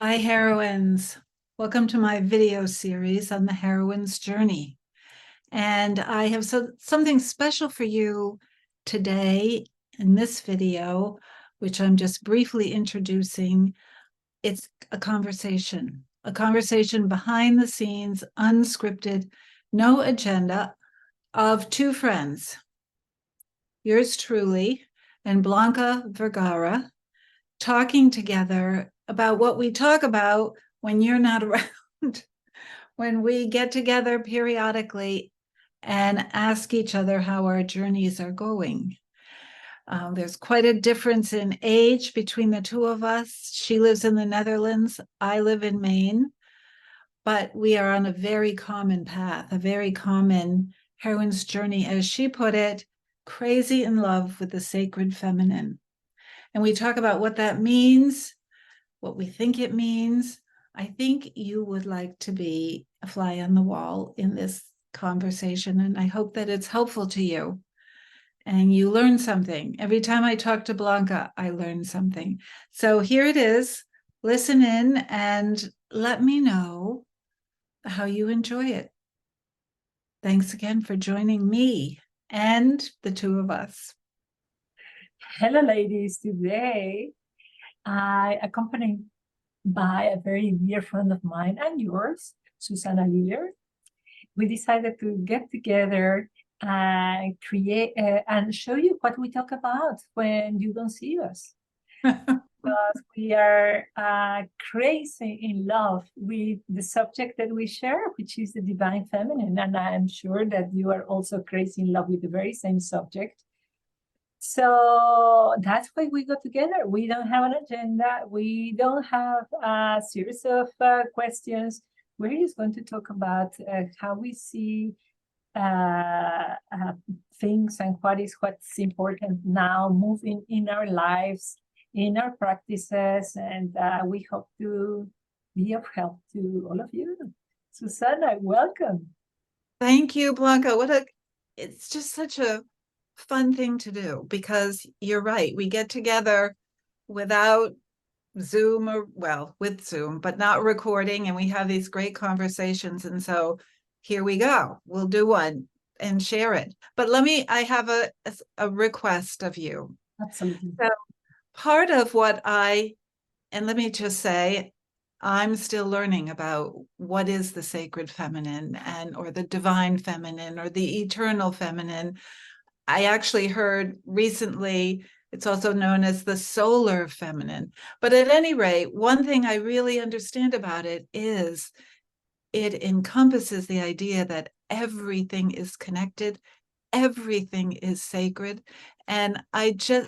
Hi, heroines. Welcome to my video series on the heroine's journey. And I have something special for you today in this video, which I'm just briefly introducing. It's a conversation behind the scenes, unscripted, no agenda, of two friends, yours truly and Blanca Vergara, talking together about what we talk about when you're not around, when we get together periodically and ask each other how our journeys are going. There's quite a difference in age between the two of us. She lives in the Netherlands, I live in Maine, but we are on a very common path, a very common heroine's journey, as she put it, crazy in love with the sacred feminine. And we talk about what that means, what we think it means. I think you would like to be a fly on the wall in this conversation, and I hope that it's helpful to you and you learn something. Every time I talk to Blanca, I learn something. So here it is. Listen in and let me know how you enjoy it. Thanks again for joining me and the two of us. Hello, ladies. Today, I accompanied by a very dear friend of mine and yours, Susanna Liller. We decided to get together and create and show you what we talk about when you don't see us. Because we are crazy in love with the subject that we share, which is the divine feminine. And I am sure that you are also crazy in love with the very same subject. So that's why we got together. We don't have an agenda. We don't have a series of questions. We're just going to talk about how we see things and what's important now, moving in our lives, in our practices, and we hope to be of help to all of you. Susanna, welcome. Thank you, Blanca. It's just such a fun thing to do because you're right. We get together without Zoom with Zoom, but not recording. And we have these great conversations. And so here we go. We'll do one and share it. But I have a request of you. Absolutely. So part of and let me just say, I'm still learning about what is the sacred feminine or the divine feminine or the eternal feminine. I actually heard recently it's also known as the solar feminine. But at any rate, one thing I really understand about it is it encompasses the idea that everything is connected, everything is sacred. And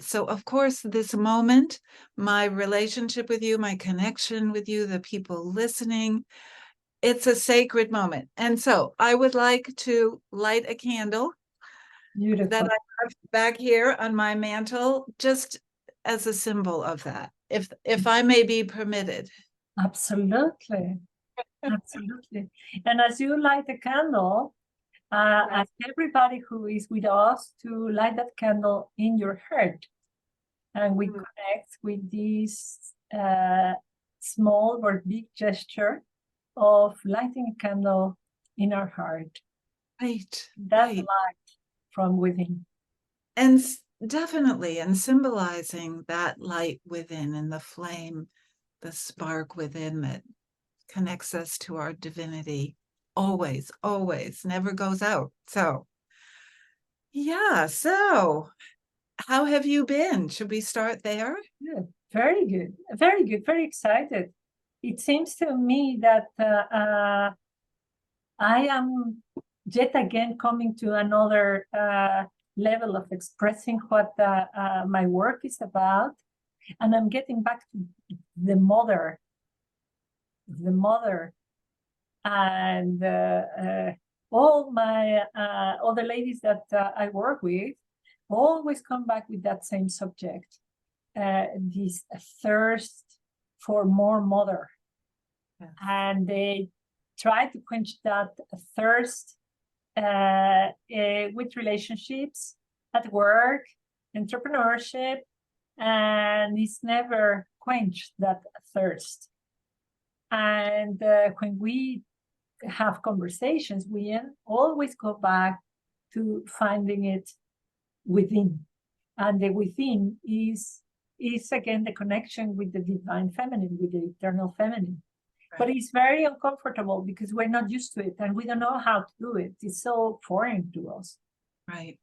so of course, this moment, my relationship with you, my connection with you, the people listening, it's a sacred moment. And so I would like to light a candle that I have back here on my mantle, just as a symbol of that, if I may be permitted. Absolutely. Absolutely. And as you light the candle, ask everybody who is with us to light that candle in your heart. And we connect with this small or big gesture of lighting a candle in our heart. Right. That light from within. And definitely, and symbolizing that light within and the flame, the spark within that connects us to our divinity. Always, always, never goes out. So, yeah. So, how have you been? Should we start there? Good. Very good. Very good. Very excited. It seems to me that I am yet again coming to another level of expressing what my work is about. And I'm getting back to the mother. And all my other ladies that I work with always come back with that same subject, this thirst for more mother. Yes. And they try to quench that thirst with relationships, at work, entrepreneurship, and it's never quenched, that thirst. And when we have conversations, we always go back to finding it within. And the within is again the connection with the divine feminine, with the eternal feminine. Right. But it's very uncomfortable because we're not used to it and we don't know how to do it. It's so foreign to us. Right.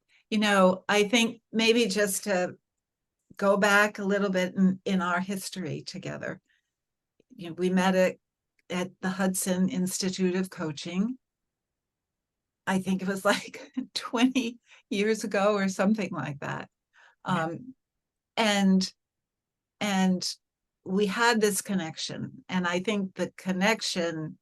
I think maybe just to go back a little bit in our history together. We met at the Hudson Institute of Coaching. I think it was like 20 years ago or something like that. And we had this connection. And I think the connection,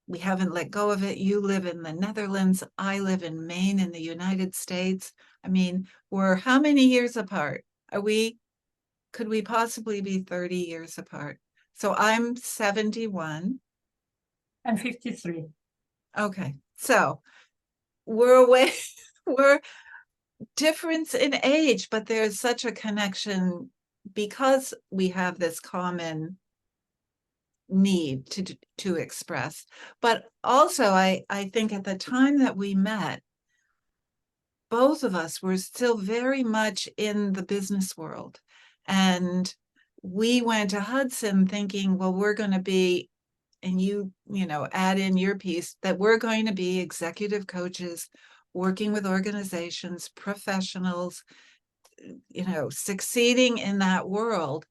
we haven't let go of it. You live in the Netherlands. I live in Maine in the United States. I mean, we're how many years apart? Could we possibly be 30 years apart? So I'm 71. I'm 53. Okay. So we're away, we're difference in age, but there's such a connection because we have this common need to express. But also I think at the time that we met, both of us were still very much in the business world. And we went to Hudson thinking, well, we're going to be, and you add in your piece, that we're going to be executive coaches working with organizations, professionals, succeeding in that world.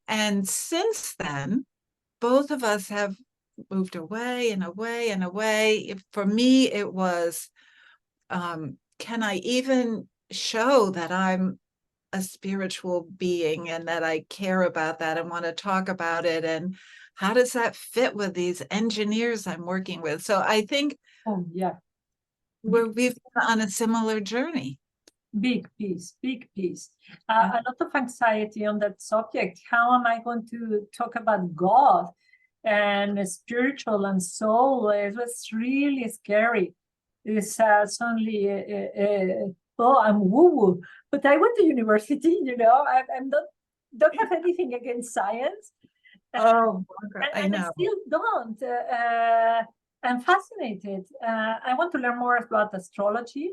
And since then, both of us have moved away and away and away. For me, it was, can I even show that I'm a spiritual being and that I care about that and want to talk about it? And how does that fit with these engineers I'm working with? So I think we've been on a similar journey. Big piece. A lot of anxiety on that subject. How am I going to talk about God and spiritual and soul? It was really scary. It's suddenly, I'm woo-woo. But I went to university, I'm don't have anything against science. Oh, I know. I still don't. I'm fascinated. I want to learn more about astrology.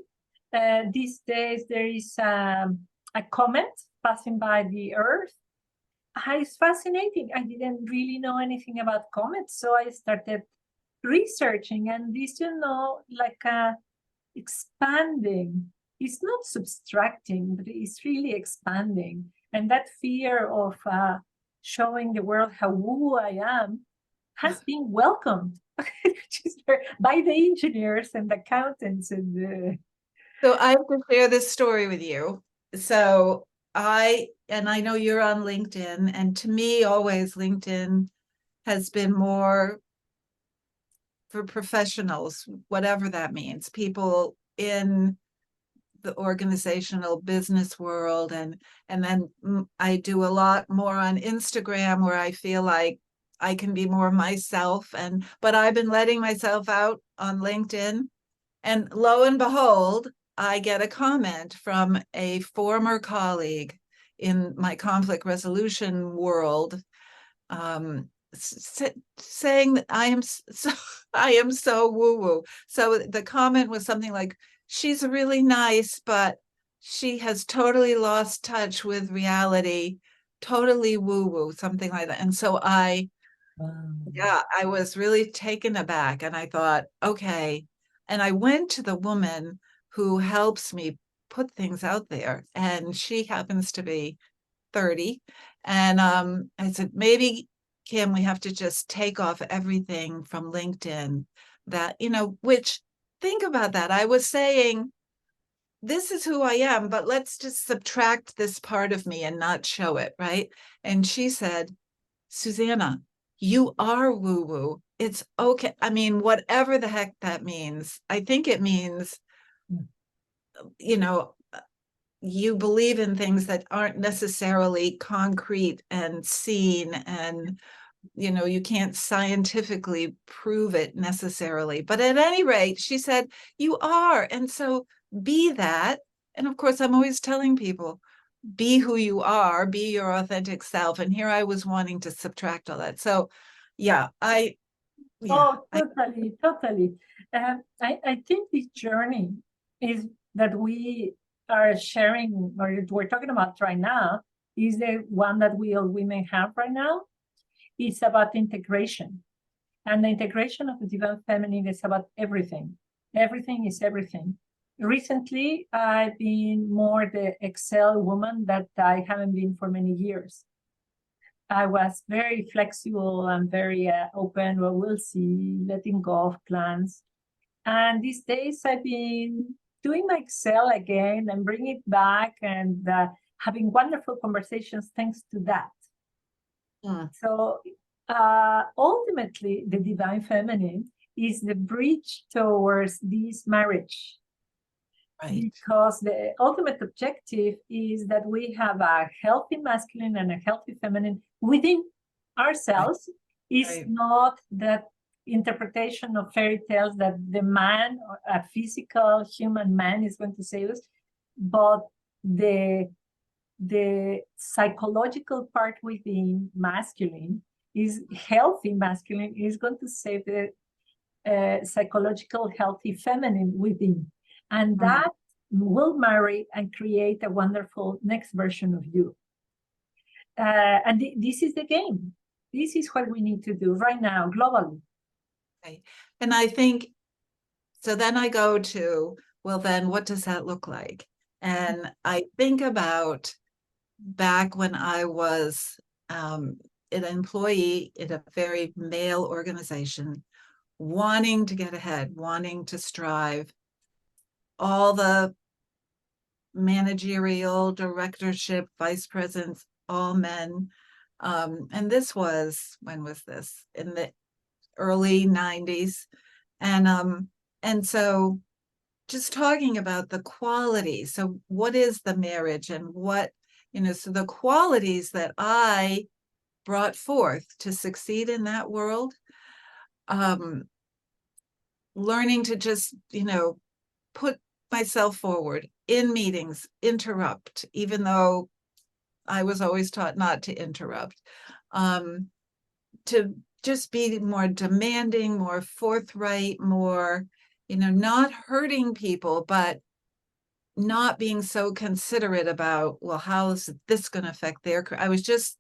These days, there is a comet passing by the Earth. It's fascinating. I didn't really know anything about comets, so I started researching, and this, like expanding. It's not subtracting, but it's really expanding. And that fear of showing the world how woo I am has been welcomed by the engineers and accountants and So I have to share this story with you. So I know you're on LinkedIn, and to me, always LinkedIn has been more for professionals, whatever that means, people in the organizational business world. And then I do a lot more on Instagram where I feel like I can be more myself. But I've been letting myself out on LinkedIn. And lo and behold, I get a comment from a former colleague in my conflict resolution world, saying that I am so woo-woo. So the comment was something like, she's really nice, but she has totally lost touch with reality, totally woo-woo, something like that. And so I was really taken aback, and I thought, okay. And I went to the woman who helps me put things out there, and she happens to be 30. And I said, maybe, Kim, we have to just take off everything from LinkedIn that, which, think about that. I was saying, this is who I am, but let's just subtract this part of me and not show it, right? And she said, Susanna, you are woo-woo. It's okay. I mean, whatever the heck that means. I think it means, you believe in things that aren't necessarily concrete and seen, and you can't scientifically prove it necessarily. But at any rate, she said, you are. And so be that. And of course, I'm always telling people, be who you are, be your authentic self. And here I was wanting to subtract all that. So Yeah, Oh, I totally, totally. I think this journey is that we are sharing, or we're talking about right now, is the one that we all women have right now. It's about integration. And the integration of the divine feminine is about everything. Everything is everything. Recently, I've been more the Excel woman that I haven't been for many years. I was very flexible and very open. Well, we'll see, letting go of plans. And these days, I've been doing my Excel again and bring it back and having wonderful conversations thanks to that. mm, So ultimately, the divine feminine is the bridge towards this marriage, right, because the ultimate objective is that we have a healthy masculine and a healthy feminine within right, ourselves. Is right. not that interpretation of fairy tales that the man, a physical human man, is going to save us, but the the psychological part within masculine is healthy masculine is going to save the psychological healthy feminine within, and Mm. that will marry and create a wonderful next version of you. And this is the game. This is what we need to do right now globally. Okay. And I think so. Then I go to, well, then what does that look like? And I think about back when I was an employee in a very male organization, wanting to get ahead, wanting to strive, all the managerial, directorship, vice presidents, all men. And this was, when was this? In the early 90s. And so just talking about the qualities. So what is the marriage and what, so the qualities that I brought forth to succeed in that world, um, learning to just, put myself forward in meetings, interrupt, even though I was always taught not to interrupt, to just be more demanding, more forthright, more, not hurting people, but not being so considerate about, well, how is this going to affect their career? I was just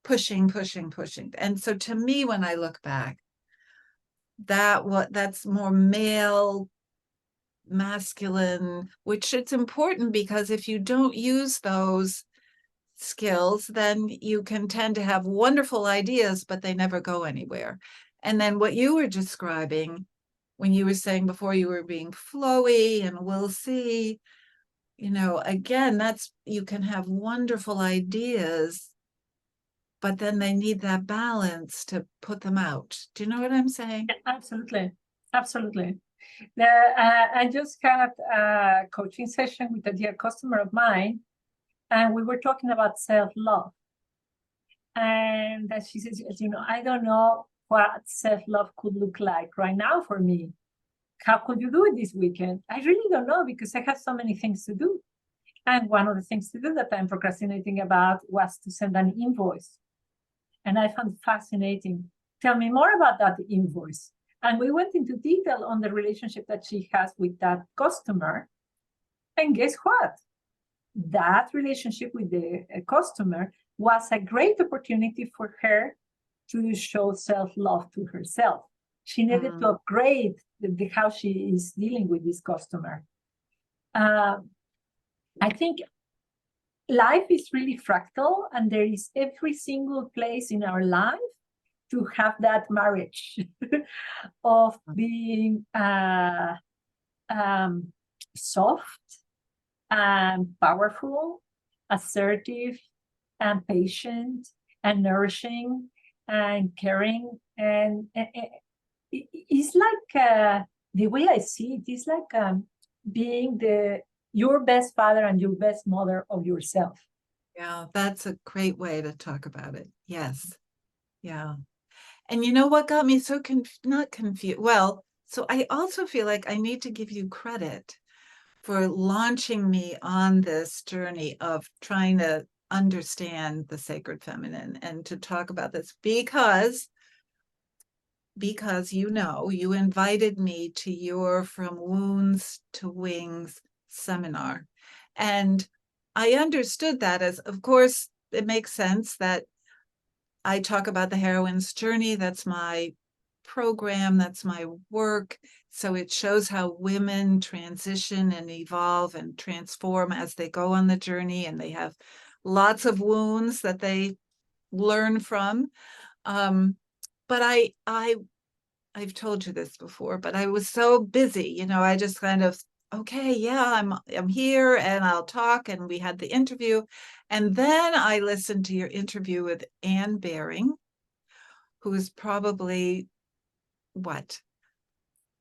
pushing, pushing, pushing. And so to me, when I look back, that's more male, masculine, which it's important because if you don't use those skills, then you can tend to have wonderful ideas, but they never go anywhere. And then what you were describing when you were saying before you were being flowy and we'll see, again, that's, you can have wonderful ideas, but then they need that balance to put them out. Do you know what I'm saying? Yeah, absolutely. Absolutely. I just had a coaching session with a dear customer of mine, and we were talking about self-love. And she says, I don't know what self-love could look like right now for me. How could you do it this weekend? I really don't know because I have so many things to do. And one of the things to do that I'm procrastinating about was to send an invoice. And I found fascinating. Tell me more about that invoice. And we went into detail on the relationship that she has with that customer. And guess what? That relationship with the customer was a great opportunity for her to show self-love to herself. She needed to upgrade how she is dealing with this customer. I think life is really fractal, and there is every single place in our life to have that marriage of being soft and powerful, assertive and patient and nourishing and caring. And it's like the way I see it is like being your best father and your best mother of yourself. Yeah, that's a great way to talk about it. Yes. Yeah. And you know what got me so not confused? Well, so I also feel like I need to give you credit for launching me on this journey of trying to understand the sacred feminine and to talk about this, because because you invited me to your From Wounds to Wings seminar. And I understood that as, of course, it makes sense that I talk about the heroine's journey. That's my program, that's my work. So it shows how women transition and evolve and transform as they go on the journey, and they have lots of wounds that they learn from. But I've told you this before, but I was so busy, I just kind of, okay, yeah, I'm here and I'll talk. And we had the interview. And then I listened to your interview with Anne Baring, who is probably what?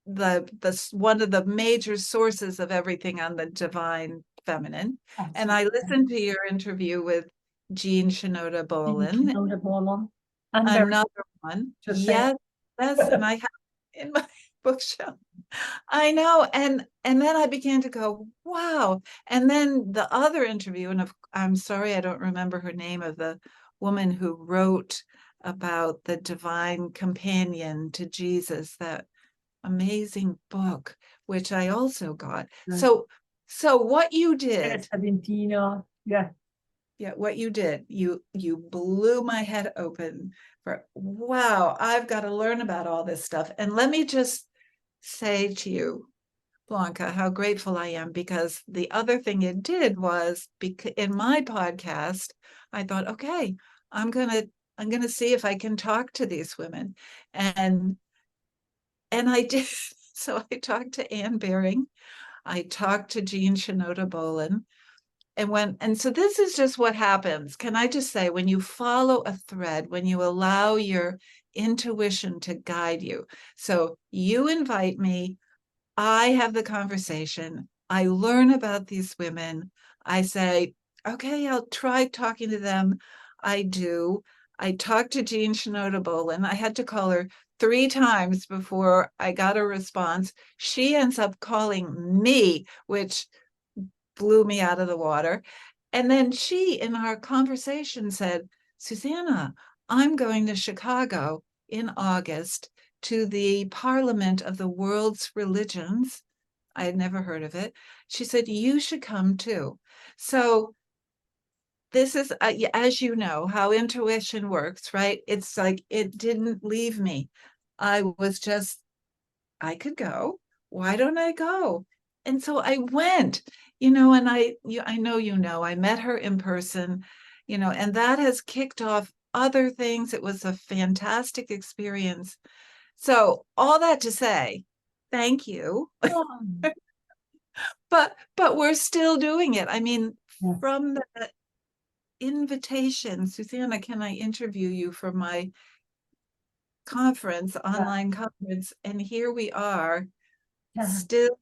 The one of the major sources of everything on the divine feminine. And I listened to your interview with Jean Shinoda Bolen, another one. Yes, yes, and I have in my bookshelf. I know, and then I began to go, wow. And then the other interview, and I'm sorry I don't remember her name, of the woman who wrote about the divine companion to Jesus, that amazing book, which I also got. Right. So what you did, yeah. Yeah, what you did, you blew my head open for, wow, I've got to learn about all this stuff. And let me just say to you, Blanca, how grateful I am, because the other thing it did was, in my podcast, I thought, okay, I'm gonna see if I can talk to these women. And I did. So I talked to Anne Baring, I talked to Jean Shinoda Bolen, and so this is just what happens. Can I just say, when you follow a thread, when you allow your intuition to guide you, so you invite me, I have the conversation, I learn about these women, I say, okay, I'll try talking to them. I do. I talked to Jean Shinoda Bolen. I had to call her 3 times before I got a response. She ends up calling me, which blew me out of the water. And then she, in our conversation, said, Susanna, I'm going to Chicago in August to the Parliament of the World's Religions. I had never heard of it. She said, you should come too. So this is, as you know, how intuition works, right? It's like, it didn't leave me. I was just, I could go. Why don't I go? And so I went, and I know, I met her in person, and that has kicked off other things. It was a fantastic experience. So all that to say, thank you. But we're still doing it. I mean, Yes. from the invitation, Susanna, can I interview you for my online conference? And here we are, still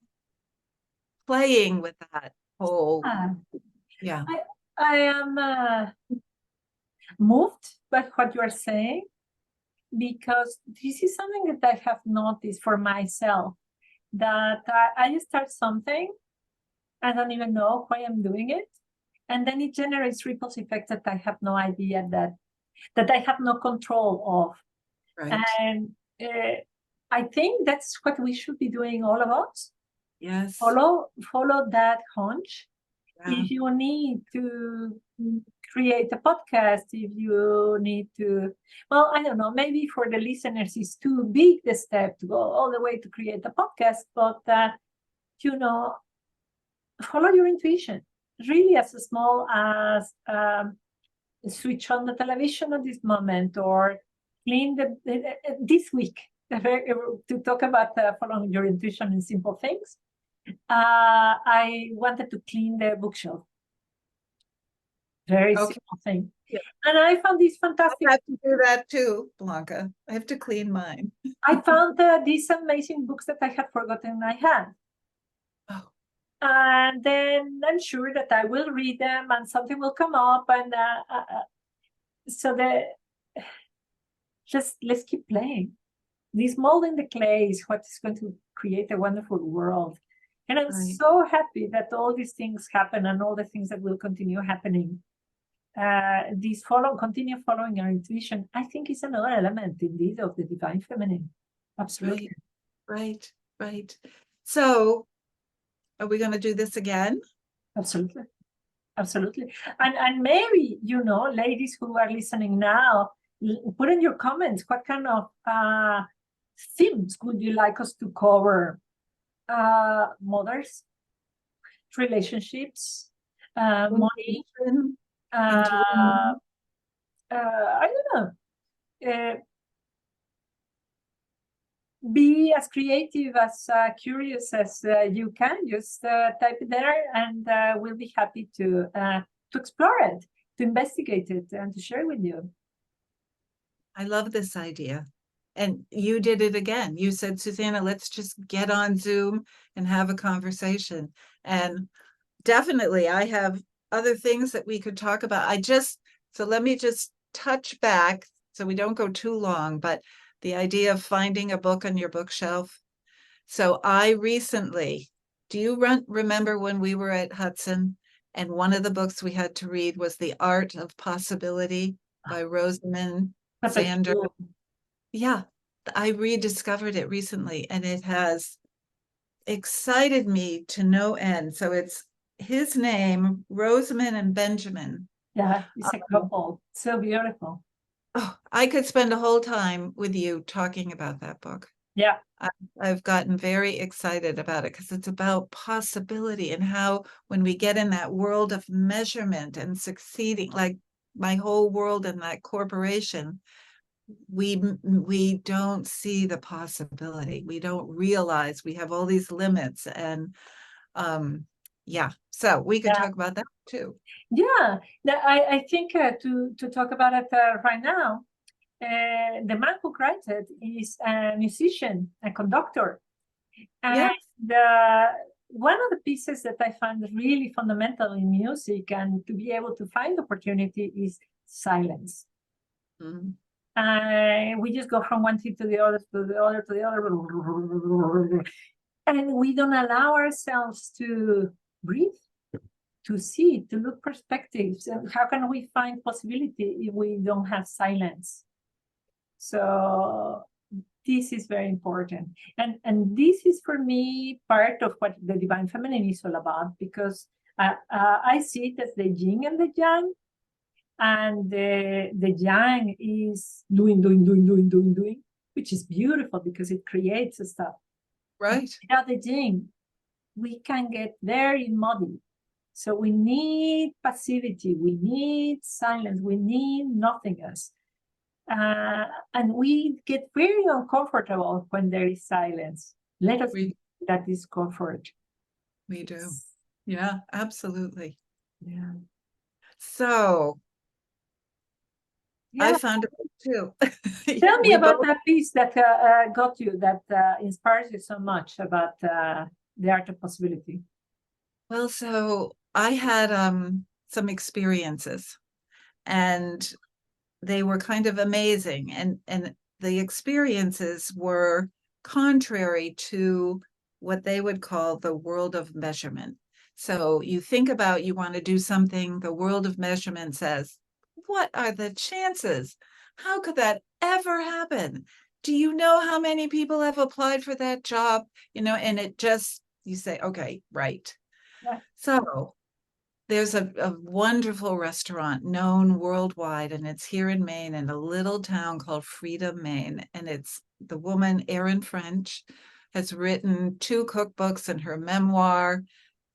playing with that whole, yeah. I am moved by what you are saying, because this is something that I have noticed for myself, that I start something, I don't even know why I'm doing it, and then it generates ripple effects that I have no idea that I have no control of. Right. And I think that's what we should be doing, all of us. Yes. Follow that hunch. Yeah. If you need to create a podcast, if you need to, well, I don't know, maybe for the listeners it's too big the step to go all the way to create a podcast, but follow your intuition, really, as small as switch on the television at this moment, or clean this week, to talk about following your intuition in simple things. I wanted to clean the bookshelf. Very simple thing. Yeah. And I found this fantastic. I have to do that too, Blanca. I have to clean mine. I found these amazing books that I had forgotten I had. Oh. And then I'm sure that I will read them and something will come up. And so let's keep playing. This mold in the clay is what is going to create a wonderful world. And I'm so happy that all these things happen, and all the things that will continue happening. Continue following our intuition, I think, is another element indeed of the divine feminine. Absolutely. Right, right. So are we going to do this again? Absolutely. Absolutely. And maybe, ladies who are listening now, put in your comments what kind of themes would you like us to cover? Mothers, relationships, money, Intuition, uh, intuition. I don't know. Be as creative, as curious as you can. Just type it there, and we'll be happy to explore it, to investigate it, and to share with you. I love this idea. And you did it again. You said, Susanna, let's just get on Zoom and have a conversation. And definitely, I have other things that we could talk about. So let me just touch back so we don't go too long, but the idea of finding a book on your bookshelf. So I recently, do you remember when we were at Hudson and one of the books we had to read was The Art of Possibility by Rosamund Zander? Yeah, I rediscovered it recently and it has excited me to no end. So it's his name, Rosamund and Benjamin. Yeah, it's a couple. So beautiful. Oh, I could spend a whole time with you talking about that book. Yeah. I've gotten very excited about it because it's about possibility and how when we get in that world of measurement and succeeding, like my whole world in that corporation, we don't see the possibility. We don't realize we have all these limits and yeah, so we could talk about that too. Yeah, I think to talk about it right now, the man who writes it is a musician, a conductor. And one of the pieces that I find really fundamental in music and to be able to find opportunity is silence. We just go from one thing to the other, to the other, to the other. And we don't allow ourselves to breathe, to see, to look perspectives. And how can we find possibility if we don't have silence? So this is very important. And this is for me part of what the divine feminine is all about, because I see it as the yin and the yang. And the yang is doing, which is beautiful because it creates stuff. Right. Without the yin, we can get very muddy. So we need passivity, we need silence, we need nothingness. And we get very uncomfortable when there is silence. Let us that discomfort. We do. Yeah, absolutely. Yeah. So I found a book too. Tell me about that piece that got you, that inspires you so much about the art of possibility. Well, so I had some experiences and they were kind of amazing. And the experiences were contrary to what they would call the world of measurement. So you think about you want to do something, the world of measurement says, what are the chances? How could that ever happen? Do you know how many people have applied for that job? And it just, you say, okay, right. Yeah. So there's a wonderful restaurant known worldwide, and it's here in Maine in a little town called Freedom, Maine. And it's the woman, Erin French, has written 2 cookbooks and her memoir,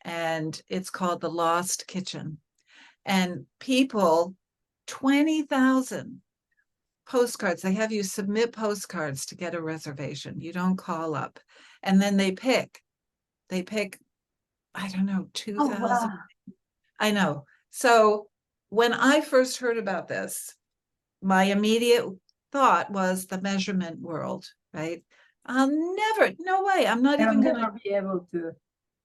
and it's called The Lost Kitchen. And people, 20,000 postcards, they have you submit postcards to get a reservation. You don't call up. And then they pick, I don't know, 2,000. Oh, wow. I know. So when I first heard about this, my immediate thought was the measurement world, right? No way. I'm not even going to be able to.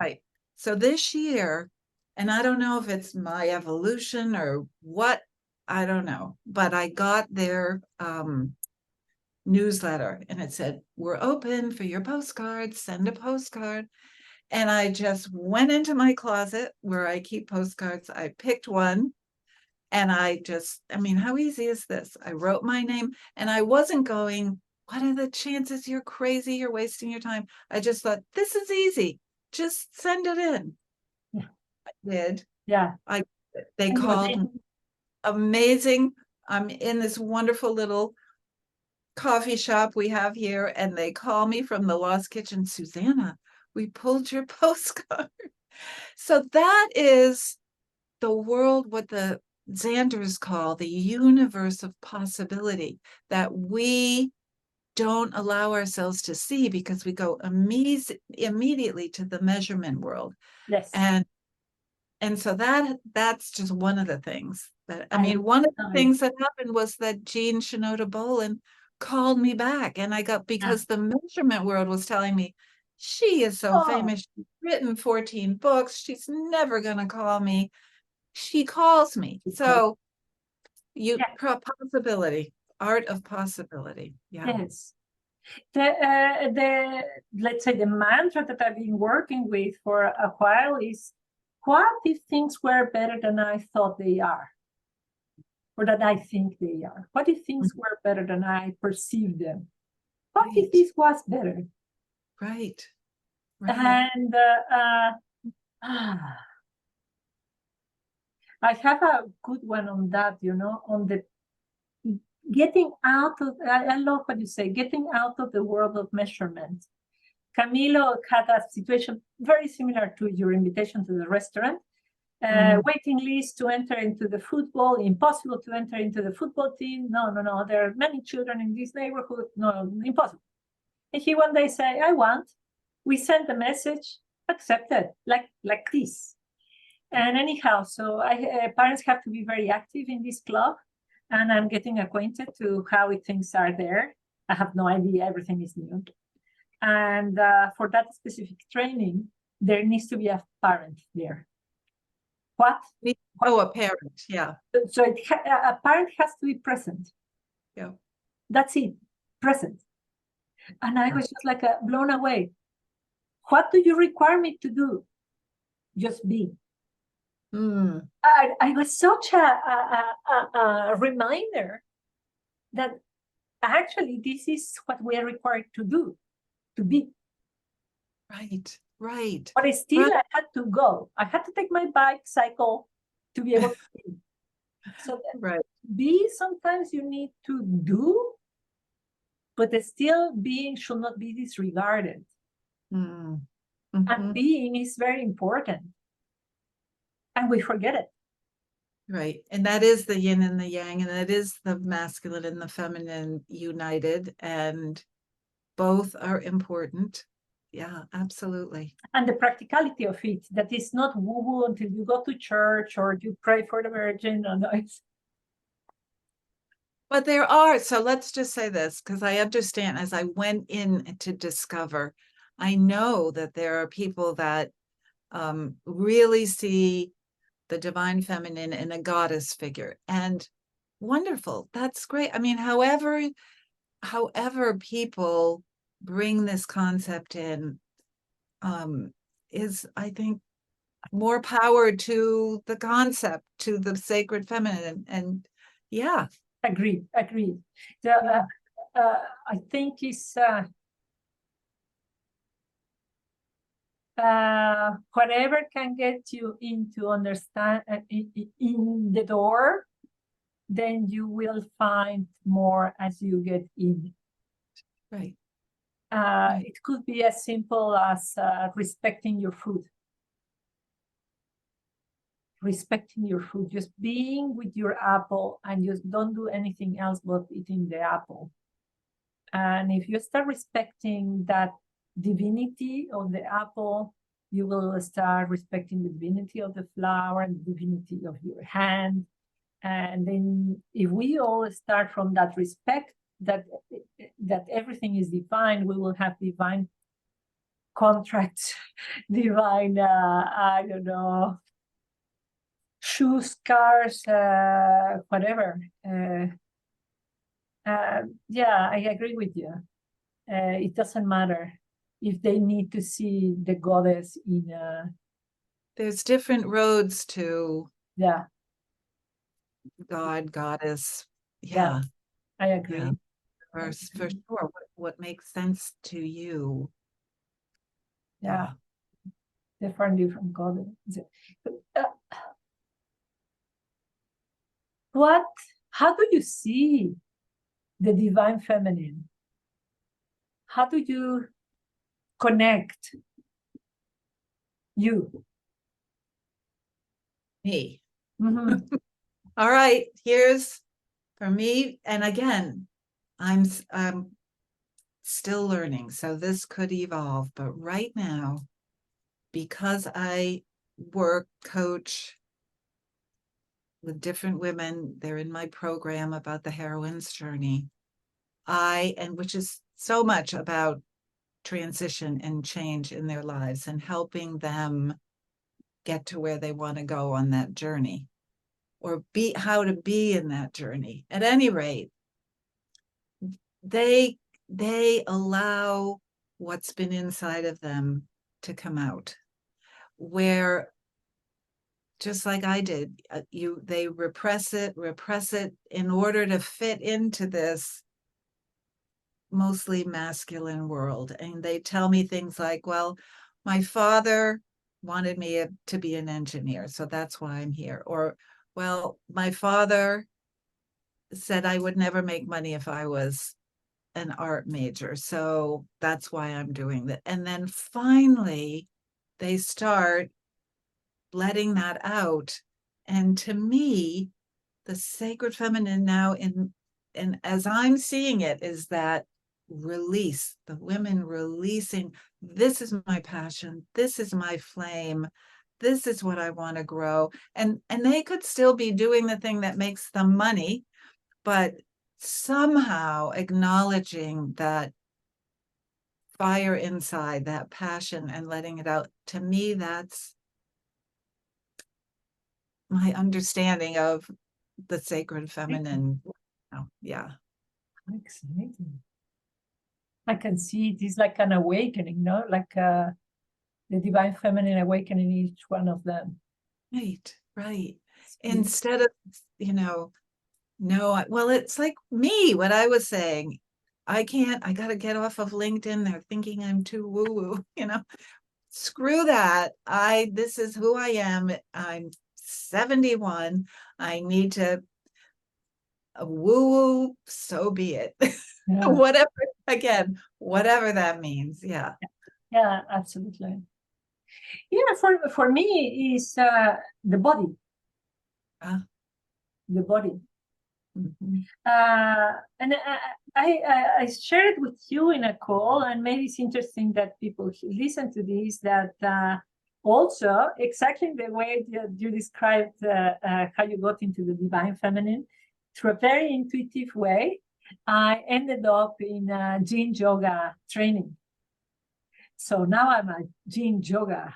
Right. So this year, and I don't know if it's my evolution or what, I don't know, but I got their newsletter and it said, we're open for your postcards, send a postcard. And I just went into my closet where I keep postcards. I picked one and how easy is this? I wrote my name and I wasn't going what are the chances? You're crazy. You're wasting your time. I just thought, this is easy. Just send it in. Yeah. I did. Yeah. They And you were called me. thinking, Amazing. I'm in this wonderful little coffee shop we have here, and they call me from the Lost Kitchen. Susanna, we pulled your postcard. So that is the world, what the Xanders call the universe of possibility, that we don't allow ourselves to see because we go immediately to the measurement world. yes. And so that's just one of the things that, I I mean, one of the love it. things that happened was that Jean Shinoda Bolin called me back, and I got, because the measurement world was telling me, she is so Oh, famous, she's written 14 books, she's never gonna call me. She calls me. So yeah. possibility, art of possibility. Yeah. Yes. The let's say the mantra that I've been working with for a while is, what if things were better than I thought they are, or that I think they are? What if things were better than I perceive them? What if Right. this was better? Right. Right. And I have a good one on that, on the getting out of, I love what you say, getting out of the world of measurement. Camilo had a situation very similar to your invitation to the restaurant. Waiting list to enter into the football, impossible to enter into the football team. No, there are many children in this neighborhood. No, impossible. And he one day say, I want. We sent the message, accepted, like this. And anyhow, so parents have to be very active in this club, and I'm getting acquainted to how things are there. I have no idea, everything is new. And for that specific training, there needs to be a parent there. What? Oh, a parent, yeah. So a parent has to be present. Yeah. That's it, present. And I was just like blown away. What do you require me to do? Just be. I was such a reminder that actually this is what we are required to do, to be. Right, right. But still, I had to go. I had to take my cycle to be able to be. So right. Be, sometimes you need to do, but still being should not be disregarded. And being is very important. And we forget it. Right. And that is the yin and the yang, and it is the masculine and the feminine united, and both are important. Yeah, absolutely. And the practicality of it, that is not woo-woo until you go to church or you pray for the Virgin. No, But there are, so let's just say this, because I understand, as I went in to discover, I know that there are people that really see the divine feminine in a goddess figure, and wonderful. That's great. I mean, however people bring this concept in, is, I think, more power to the concept, to the sacred feminine. And yeah. Agreed. I think it's whatever can get you into understand in the door, then you will find more as you get in. Right. It could be as simple as respecting your food. Respecting your food, just being with your apple, and just don't do anything else but eating the apple. And if you start respecting that divinity of the apple, you will start respecting the divinity of the flower and the divinity of your hand. And then if we all start from that respect, that everything is divine, we will have divine contracts, divine, I don't know, shoes, cars, whatever. Yeah, I agree with you. It doesn't matter if they need to see the goddess in There's different roads to yeah, God, goddess. yeah, Yeah. I agree. Yeah. for sure. What makes sense to you? Yeah, differently from God. Uh, how do you see the divine feminine? How do you connect you? Me. Mm-hmm. All right, here's for me. And again, I'm still learning, so this could evolve. But right now, because I work, coach with different women, they're in my program about the heroine's journey. Which is so much about transition and change in their lives and helping them get to where they want to go on that journey, or how to be in that journey. At any rate, they allow what's been inside of them to come out, where just like I did, they repress it in order to fit into this mostly masculine world. And they tell me things like, well, my father wanted me to be an engineer, so that's why I'm here. Or, well, my father said I would never make money if I was an art major, so that's why I'm doing that. And then finally, they start letting that out. And to me, the sacred feminine now, and as I'm seeing it, is that release, the women releasing, this is my passion, this is my flame, this is what I want to grow. And they could still be doing the thing that makes them money, but somehow acknowledging that fire inside, that passion, and letting it out. To me, that's my understanding of the sacred feminine. Oh, yeah. Exciting. I can see it is like an awakening, no? Like the divine feminine awakening in each one of them. Right. Instead of, no, well, it's like me, what I was saying. I got to get off of LinkedIn. They're thinking I'm too woo-woo, screw that. This is who I am. I'm 71. I need to woo-woo, so be it. Yeah. whatever that means. Yeah. Yeah, absolutely. Yeah, for me is the body. The body. Mm-hmm. And I shared with you in a call, and maybe it's interesting that people listen to this, that also exactly the way that you described how you got into the divine feminine, through a very intuitive way, I ended up in a yin yoga training. So now I'm a yin yoga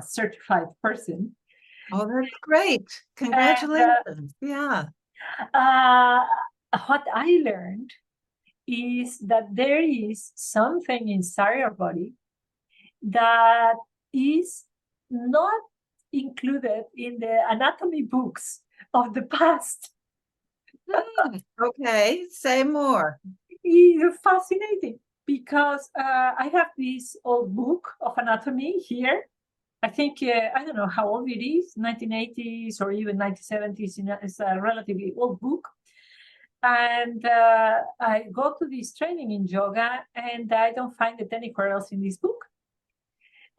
certified person. Oh, that's great. Congratulations. Yeah. What I learned is that there is something inside our body that is not included in the anatomy books of the past. Okay, say more. It's fascinating because I have this old book of anatomy here. I think, I don't know how old it is, 1980s or even 1970s. It's a relatively old book. And I go to this training in yoga, and I don't find it anywhere else in this book.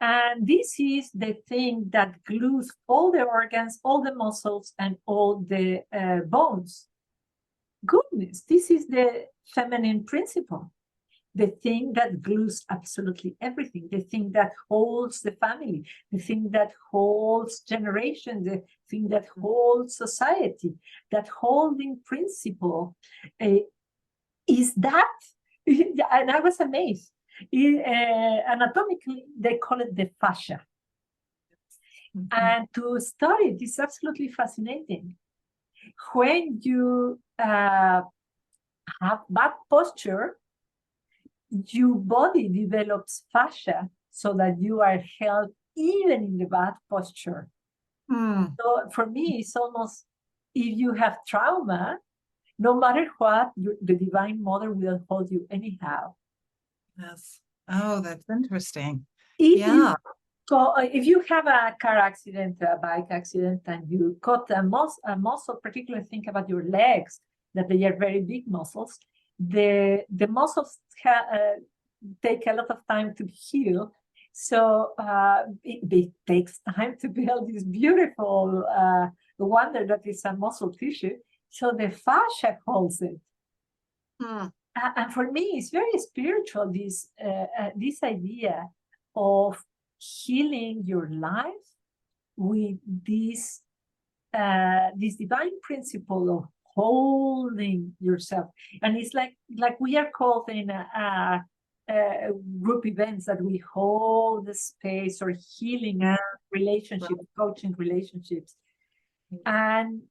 And this is the thing that glues all the organs, all the muscles, and all the bones. Goodness, this is the feminine principle. The thing that glues absolutely everything, the thing that holds the family, the thing that holds generations, the thing that holds society, that holding principle is that. And I was amazed. Anatomically, they call it the fascia. Mm-hmm. And to study it is absolutely fascinating. When you have bad posture, your body develops fascia so that you are held even in the bad posture. So for me, it's almost, if you have trauma, No matter what, the Divine Mother will hold you anyhow. Yes. Oh, that's interesting. If Yeah. if you have a car accident, a bike accident, and you cut a muscle, particularly think about your legs, that they are very big muscles. The muscles take a lot of time to heal. So it takes time to build this beautiful wonder that is a muscle tissue. So the fascia holds it. Hmm. And for me, it's very spiritual, this idea of healing your life with this divine principle of holding yourself. And it's like we are called in group events that we hold the space or healing relationships, coaching relationships. And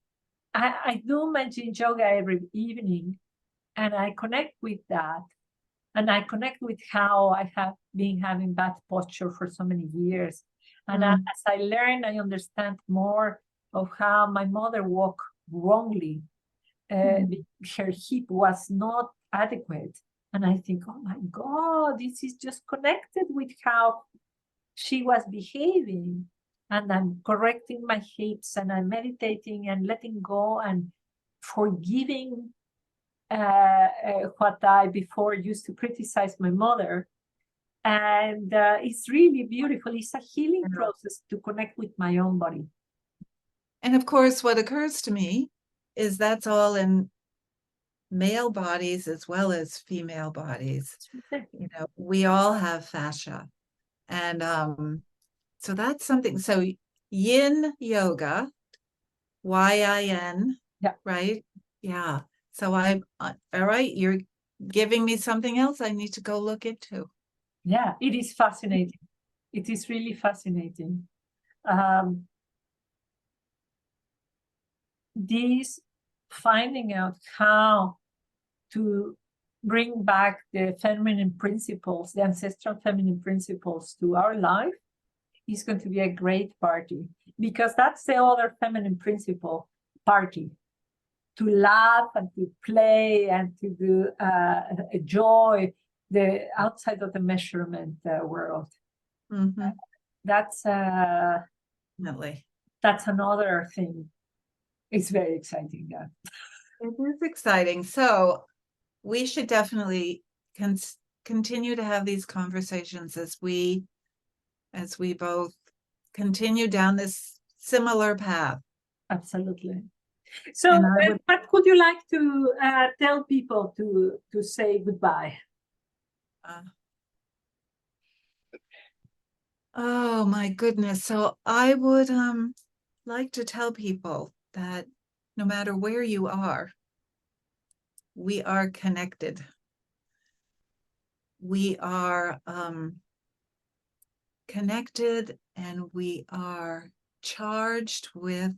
I do mention yoga every evening, and I connect with that. And I connect with how I have been having bad posture for so many years. And as I learn, I understand more of how my mother walked wrongly. Her hip was not adequate. And I think, oh my God, this is just connected with how she was behaving. And I'm correcting my hips, and I'm meditating and letting go and forgiving what I before used to criticize my mother. And it's really beautiful. It's a healing process to connect with my own body. And of course, what occurs to me is that's all in male bodies as well as female bodies. You know, we all have fascia. And so that's something. So yin yoga, YIN, Yeah. right? Yeah. So I'm all right. You're giving me something else I need to go look into. Yeah, it is fascinating. It is really fascinating. This finding out how to bring back the feminine principles, the ancestral feminine principles to our life is going to be a great party, because that's the other feminine principle party. To laugh and to play and to do joy, the outside of the measurement world. That's Definitely. that's another thing. It's very exciting. It is exciting. So we should definitely continue to have these conversations as we both continue down this similar path. Absolutely. So what could you like to tell people to say goodbye? Oh my goodness. So I would like to tell people that no matter where you are, we are connected. We are connected, and we are charged with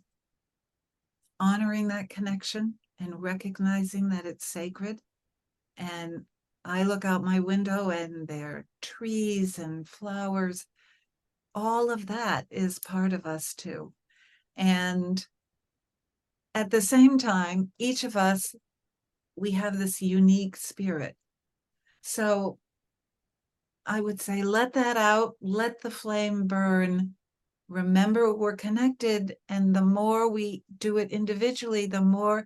honoring that connection and recognizing that it's sacred. And I look out my window and there are trees and flowers. All of that is part of us too. And at the same time, each of us, we have this unique spirit. So I would say, let that out, let the flame burn. Remember, we're connected. And the more we do it individually, the more,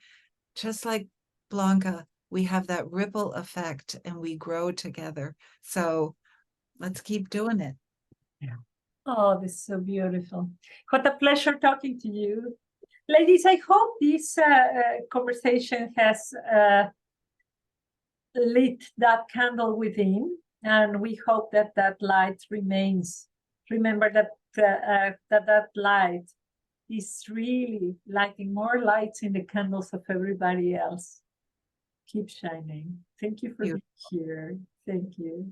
just like Blanca, we have that ripple effect and we grow together. So let's keep doing it. Yeah. Oh, this is so beautiful. What a pleasure talking to you. Ladies, I hope this conversation has lit that candle within, and we hope that that light remains. Remember that that light is really lighting more lights in the candles of everybody else. Keep shining. Thank you for being here. Thank you.